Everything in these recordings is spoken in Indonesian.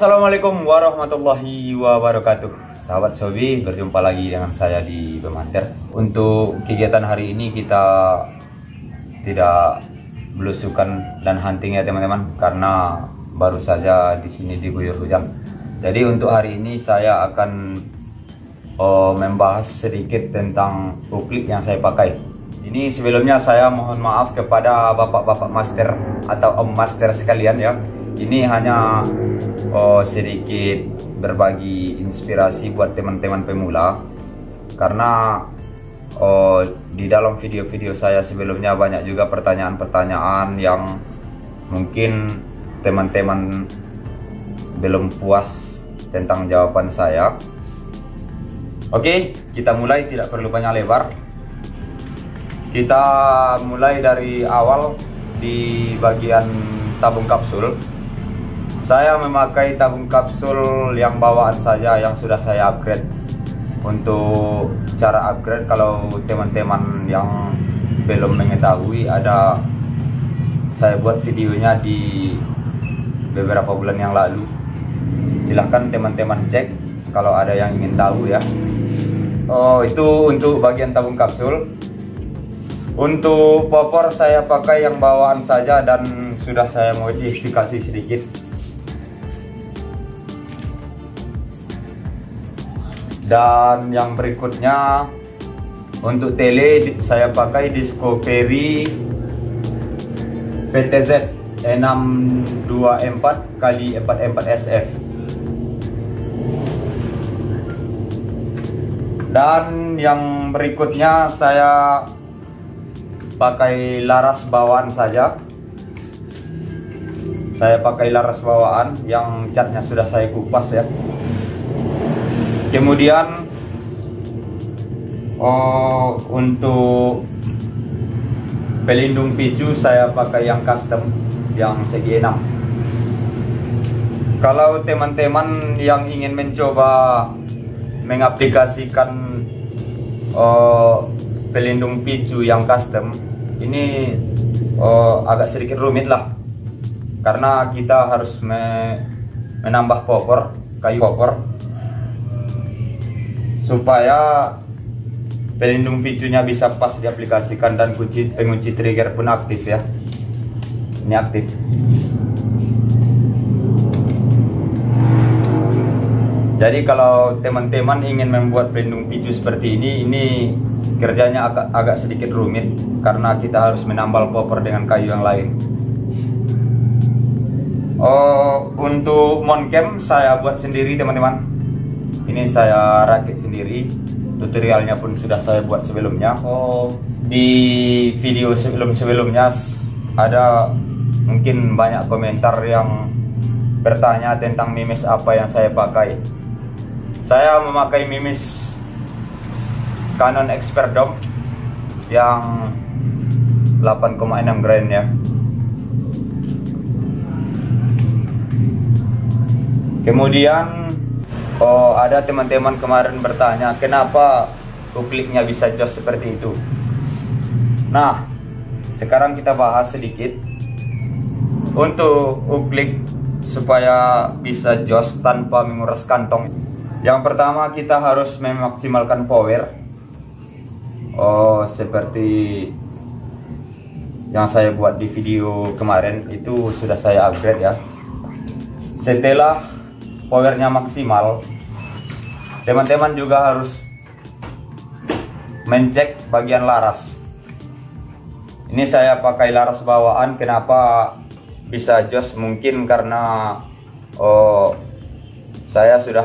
Assalamualaikum warahmatullahi wabarakatuh. Sahabat Sobi, berjumpa lagi dengan saya di Bemanter. Untuk kegiatan hari ini kita tidak belusukan dan hunting ya teman-teman, karena baru saja di sini diguyur hujan. Jadi untuk hari ini saya akan membahas sedikit tentang uklik yang saya pakai. Ini sebelumnya saya mohon maaf kepada bapak-bapak master atau om master sekalian ya. Ini hanya sedikit berbagi inspirasi buat teman-teman pemula, karena di dalam video-video saya sebelumnya banyak juga pertanyaan-pertanyaan yang mungkin teman-teman belum puas tentang jawaban saya. Oke, kita mulai, tidak perlu banyak lebar. Kita mulai dari awal di bagian tabung kapsul. Saya memakai tabung kapsul yang bawaan saja, yang sudah saya upgrade. Untuk cara upgrade, kalau teman-teman yang belum mengetahui, ada saya buat videonya di beberapa bulan yang lalu. Silahkan teman-teman cek kalau ada yang ingin tahu ya. Itu untuk bagian tabung kapsul. Untuk popor saya pakai yang bawaan saja dan sudah saya modifikasi sedikit. Dan yang berikutnya untuk tele saya pakai Discovery VTZ 624x44SF. Dan yang berikutnya saya pakai laras bawaan saja. Saya pakai laras bawaan yang catnya sudah saya kupas ya. Kemudian untuk pelindung picu saya pakai yang custom, yang segi 6. Kalau teman-teman yang ingin mencoba mengaplikasikan pelindung picu yang custom, ini agak sedikit rumit lah, karena kita harus menambah kayu popor, supaya pelindung picunya bisa pas diaplikasikan dan pengunci trigger pun aktif ya. Ini aktif. Jadi kalau teman-teman ingin membuat pelindung picu seperti ini kerjanya agak sedikit rumit, karena kita harus menambal popor dengan kayu yang lain. Untuk mount cam saya buat sendiri teman-teman. Ini saya rakit sendiri. Tutorialnya pun sudah saya buat sebelumnya. Di video sebelumnya ada mungkin banyak komentar yang bertanya tentang mimis apa yang saya pakai. Saya memakai mimis Canon Expert Dome yang 8,6 grain ya. Kemudian ada teman-teman kemarin bertanya kenapa ukliknya bisa jos seperti itu. Nah, sekarang kita bahas sedikit untuk uklik supaya bisa jos tanpa menguras kantong. Yang pertama, kita harus memaksimalkan power. Seperti yang saya buat di video kemarin, itu sudah saya upgrade ya. Setelah powernya maksimal, teman-teman juga harus mencek bagian laras. Ini saya pakai laras bawaan. Kenapa bisa jos? Mungkin karena saya sudah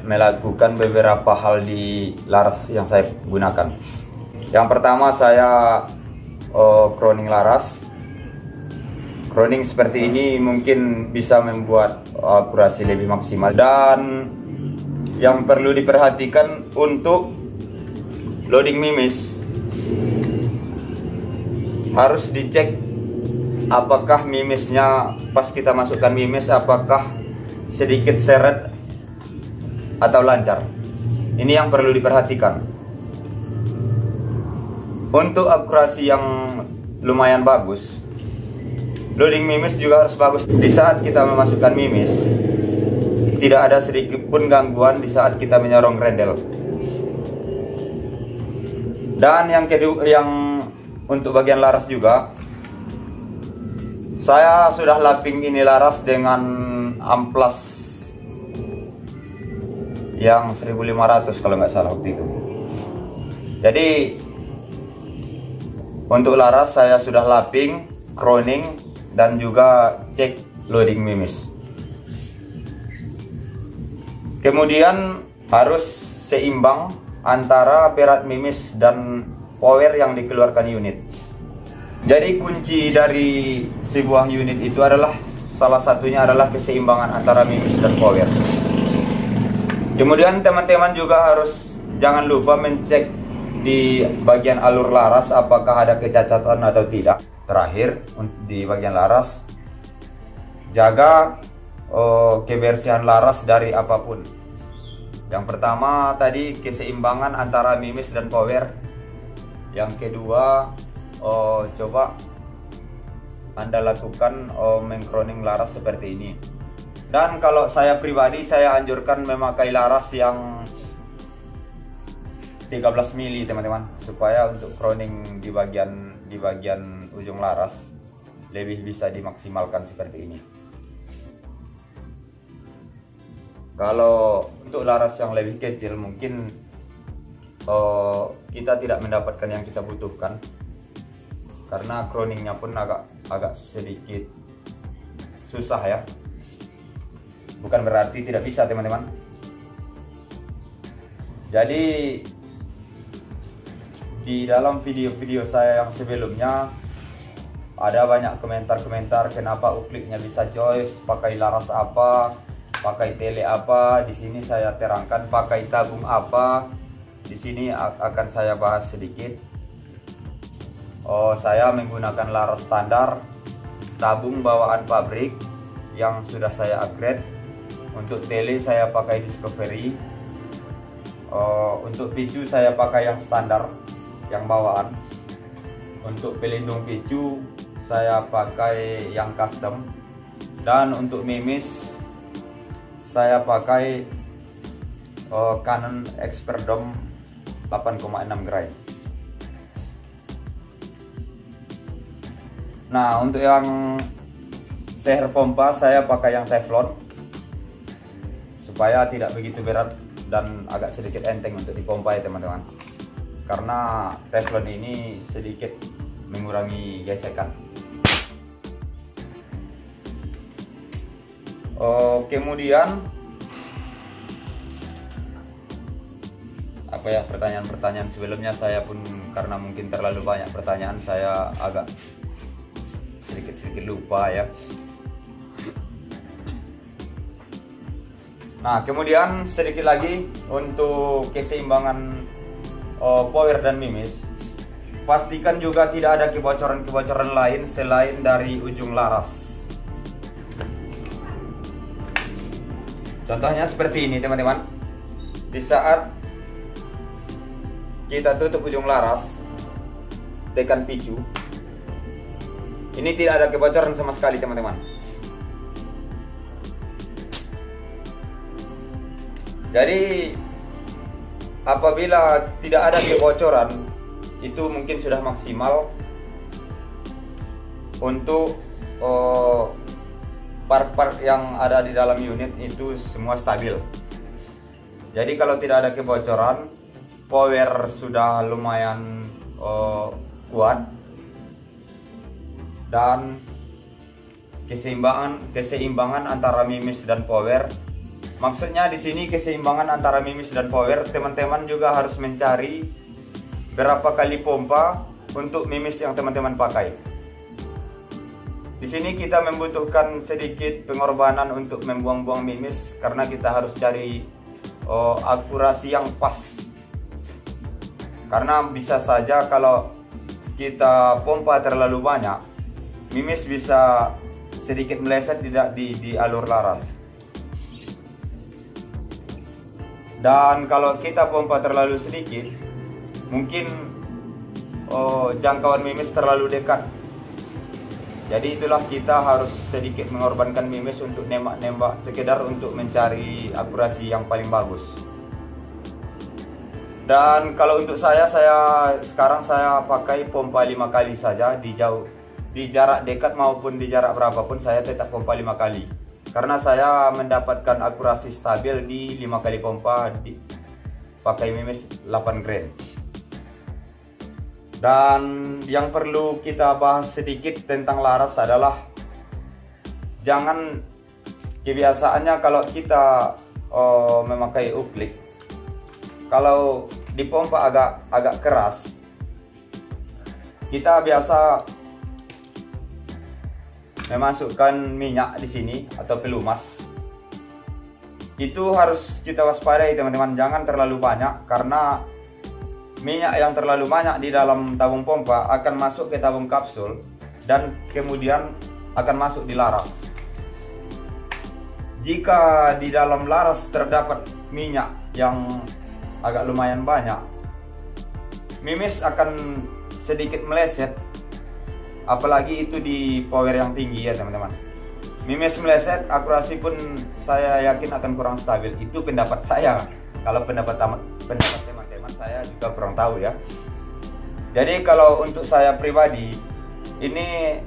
melakukan beberapa hal di laras yang saya gunakan. Yang pertama, saya crowning laras. Crowning seperti ini mungkin bisa membuat akurasi lebih maksimal. Dan yang perlu diperhatikan untuk loading mimis, harus dicek apakah mimisnya pas kita masukkan mimis, apakah sedikit seret atau lancar. Ini yang perlu diperhatikan. Untuk akurasi yang lumayan bagus, loading mimis juga harus bagus. Di saat kita memasukkan mimis, tidak ada sedikit pun gangguan di saat kita menyorong grendel. Dan yang kedua, yang untuk bagian laras juga, saya sudah lapping ini laras dengan amplas yang 1500 kalau nggak salah waktu itu. Jadi untuk laras saya sudah lapping, crowning, dan juga cek loading mimis. Kemudian harus seimbang antara berat mimis dan power yang dikeluarkan unit. Jadi kunci dari sebuah unit itu adalah, salah satunya adalah keseimbangan antara mimis dan power. Kemudian teman-teman juga harus jangan lupa mencek di bagian alur laras apakah ada kecacatan atau tidak. Terakhir di bagian laras, jaga kebersihan laras dari apapun. Yang pertama tadi keseimbangan antara mimis dan power. Yang kedua, coba Anda lakukan mengcrowning laras seperti ini. Dan kalau saya pribadi, saya anjurkan memakai laras yang 13 mili teman-teman, supaya untuk crowning di bagian ujung laras lebih bisa dimaksimalkan seperti ini. Kalau untuk laras yang lebih kecil mungkin kita tidak mendapatkan yang kita butuhkan, karena crowningnya pun agak sedikit susah ya. Bukan berarti tidak bisa teman-teman. Jadi di dalam video-video saya yang sebelumnya ada banyak komentar-komentar kenapa ukliknya bisa choice, pakai laras apa, pakai tele apa. Di sini saya terangkan pakai tabung apa. Di sini akan saya bahas sedikit. Saya menggunakan laras standar, tabung bawaan pabrik yang sudah saya upgrade. Untuk tele saya pakai Discovery. Untuk picu saya pakai yang standar, yang bawaan. Untuk pelindung picu saya pakai yang custom. Dan untuk mimis saya pakai Canon Experdome 8,6 gray. Nah, untuk yang seher pompa saya pakai yang Teflon, supaya tidak begitu berat dan agak sedikit enteng untuk dipompa ya teman-teman. Karena Teflon ini sedikit mengurangi gesekan. Kemudian apa ya, pertanyaan-pertanyaan sebelumnya saya pun karena mungkin terlalu banyak pertanyaan, saya agak sedikit lupa ya. Nah, kemudian sedikit lagi untuk keseimbangan power dan mimis. Pastikan juga tidak ada kebocoran-kebocoran lain selain dari ujung laras. Contohnya seperti ini teman-teman. Di saat kita tutup ujung laras, tekan picu, ini tidak ada kebocoran sama sekali teman-teman. Jadi apabila tidak ada kebocoran, itu mungkin sudah maksimal untuk part-part yang ada di dalam unit itu semua stabil. Jadi kalau tidak ada kebocoran, power sudah lumayan kuat, dan keseimbangan antara mimis dan power. Maksudnya di sini keseimbangan antara mimis dan power, teman-teman juga harus mencari berapa kali pompa untuk mimis yang teman-teman pakai. Di sini kita membutuhkan sedikit pengorbanan untuk membuang-buang mimis, karena kita harus cari akurasi yang pas. Karena bisa saja kalau kita pompa terlalu banyak, mimis bisa sedikit meleset di alur laras. Dan kalau kita pompa terlalu sedikit, mungkin jangkauan mimis terlalu dekat. Jadi itulah, kita harus sedikit mengorbankan mimis untuk nembak-nembak, sekedar untuk mencari akurasi yang paling bagus. Dan kalau untuk saya sekarang saya pakai pompa 5 kali saja, di jarak dekat maupun di jarak berapapun saya tetap pompa 5 kali. Karena saya mendapatkan akurasi stabil di 5 kali pompa pakai mimis 8 grain. Dan yang perlu kita bahas sedikit tentang laras adalah, jangan, kebiasaannya kalau kita memakai uplik, kalau dipompa agak keras, kita biasa memasukkan minyak di sini atau pelumas. Itu harus kita waspadai teman-teman, jangan terlalu banyak, karena minyak yang terlalu banyak di dalam tabung pompa akan masuk ke tabung kapsul dan kemudian akan masuk di laras. Jika di dalam laras terdapat minyak yang agak lumayan banyak, mimis akan sedikit meleset, apalagi itu di power yang tinggi ya teman-teman. Mimis meleset, akurasi pun saya yakin akan kurang stabil. Itu pendapat saya. Kalau pendapat teman-teman saya juga kurang tahu ya. Jadi kalau untuk saya pribadi, ini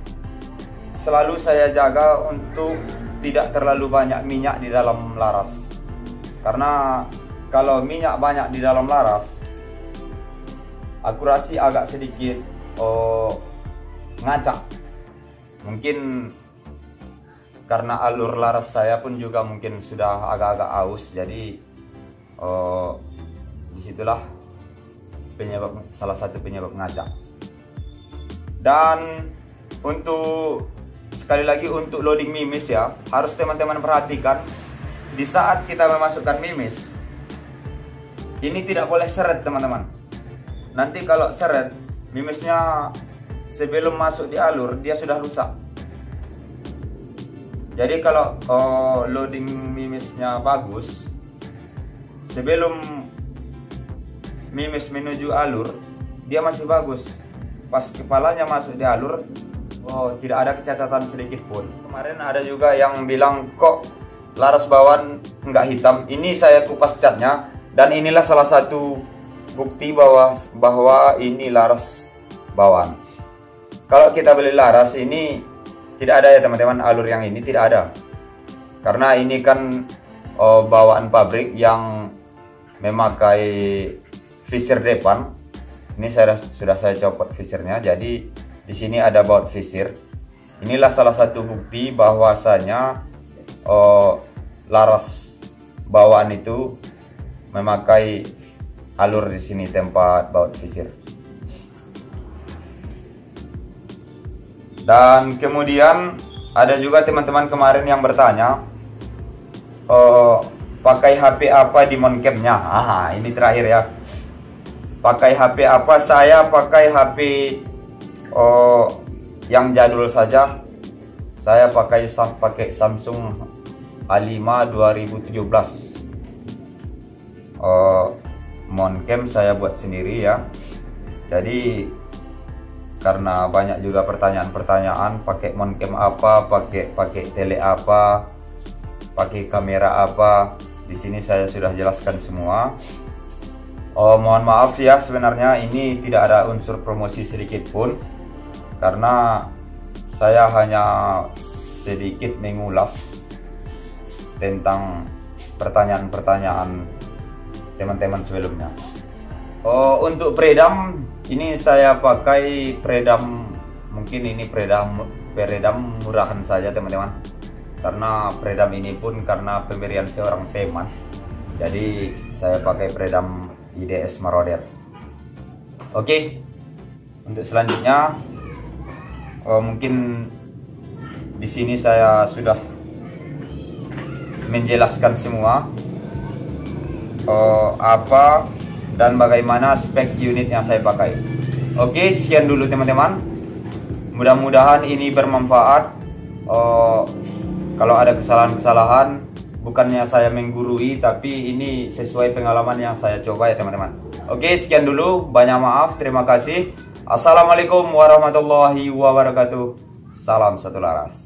selalu saya jaga untuk tidak terlalu banyak minyak di dalam laras. Karena kalau minyak banyak di dalam laras, akurasi agak sedikit ngacak. Mungkin karena alur laras saya pun juga mungkin sudah agak-agak aus, jadi disitulah salah satu penyebab ngacak. Dan untuk sekali lagi untuk loading mimis ya, harus teman-teman perhatikan di saat kita memasukkan mimis, ini tidak boleh seret teman-teman. Nanti kalau seret, mimisnya sebelum masuk di alur dia sudah rusak. Jadi kalau loading mimisnya bagus, sebelum mimis menuju alur dia masih bagus. Pas kepalanya masuk di alur, tidak ada kecacatan sedikit pun. Kemarin ada juga yang bilang, kok laras bawaan nggak hitam. Ini saya kupas catnya, dan inilah salah satu bukti bahwa ini laras bawaan. Kalau kita beli laras ini tidak ada ya teman-teman, alur yang ini tidak ada. Karena ini kan bawaan pabrik yang memakai visir depan. Ini sudah saya copot visirnya, jadi di sini ada baut visir. Inilah salah satu bukti bahwasanya laras bawaan itu memakai alur di sini tempat baut visir. Dan kemudian ada juga teman-teman kemarin yang bertanya, pakai HP apa di moncapnya? Ini terakhir ya. Pakai HP apa? Saya pakai HP yang jadul saja. Saya pakai Samsung A5 2017. Moncap saya buat sendiri ya. Jadi karena banyak juga pertanyaan-pertanyaan, pakai moncap apa, pakai tele apa, pakai kamera apa. Di sini saya sudah jelaskan semua. Mohon maaf ya, sebenarnya ini tidak ada unsur promosi sedikit pun, karena saya hanya sedikit mengulas tentang pertanyaan-pertanyaan teman-teman sebelumnya. Untuk peredam, ini saya pakai peredam, mungkin ini peredam murahan saja teman-teman. Karena peredam ini pun karena pemberian seorang teman, jadi saya pakai peredam IDS Marauder. Oke, untuk selanjutnya mungkin di sini saya sudah menjelaskan semua apa dan bagaimana spek unit yang saya pakai. Oke, sekian dulu teman-teman. Mudah-mudahan ini bermanfaat. Kalau ada kesalahan-kesalahan, bukannya saya menggurui, tapi ini sesuai pengalaman yang saya coba ya teman-teman. Oke, sekian dulu. Banyak maaf. Terima kasih. Assalamualaikum warahmatullahi wabarakatuh. Salam satu laras.